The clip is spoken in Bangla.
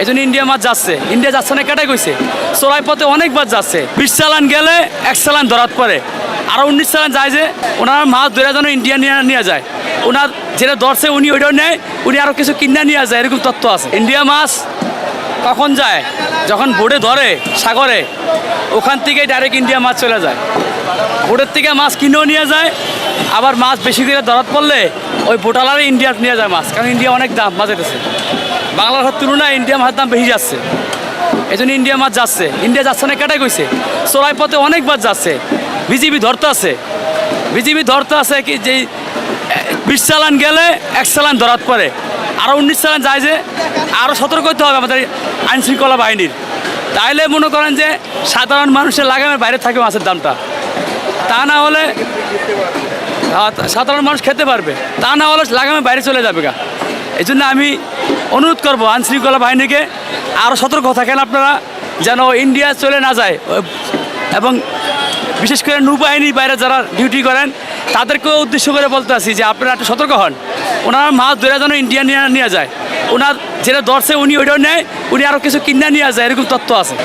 এই জন্য ইন্ডিয়া মাছ যাচ্ছে। ইন্ডিয়া যাচ্ছে না কেটে কইছে, চোরাই পথে অনেকবার যাচ্ছে। 20 চালান গেলে 1 চালান ধরাত পরে, আরও 19 চালান যায় যে ওনার মাছ ধরে যেন ইন্ডিয়া নিয়ে যায়। ওনার যেটা ধরছে উনি ওইটাও নেয়, উনি আরও কিছু কিনে নিয়ে যায়, এরকম তথ্য আছে। ইন্ডিয়া মাছ কখন যায়? যখন বোটে ধরে সাগরে, ওখান থেকে ডাইরেক্ট ইন্ডিয়া মাছ চলে যায়। বোটের থেকে মাছ কিনেও নিয়ে যায়, আবার মাছ বেশি করে ধরাত পড়লে ওই বোটালারে ইন্ডিয়া নিয়ে যায় মাছ, কারণ ইন্ডিয়া অনেক দাম মাছ যেতেছে। বাংলার তুলনায় ইন্ডিয়া মাছের দাম বেশি যাচ্ছে, এই জন্য ইন্ডিয়া মাছ যাচ্ছে। ইন্ডিয়া যাচ্ছে না কেটে কইছে, চোরাই পথে অনেকবার যাচ্ছে। বিজিবি ধরতে আছে কি যে 20 চালান গেলে 1 চালান ধরাত পরে, আরও 19 চালান যায় যে আরও সতর্ক হতে হবে আমাদের আইনশৃঙ্খলা বাহিনীর। তাইলে মনে করেন যে সাধারণ মানুষের লাগামের বাইরে থাকে মাছের দামটা, তা না হলে সাধারণ মানুষ খেতে পারবে, তা না হলে লাগামের বাইরে চলে যাবে গা। এই জন্য আমি অনুরোধ করবো আইনশৃঙ্খলা বাহিনীকে আরও সতর্ক থাকেন আপনারা, যেন ইন্ডিয়া চলে না যায়। এবং বিশেষ করে নৌবাহিনীর বাইরে যারা ডিউটি করেন তাদেরকেও উদ্দেশ্য করে বলতে আছি যে আপনারা একটু সতর্ক হন। ওনার মাছ ধরে যেন ইন্ডিয়া নিয়ে যায়। ওনার যেটা ধরছে উনি ওইটাও নেয়, উনি আরও কিছু কিনে নিয়ে যায়, এরকম তথ্য আছে।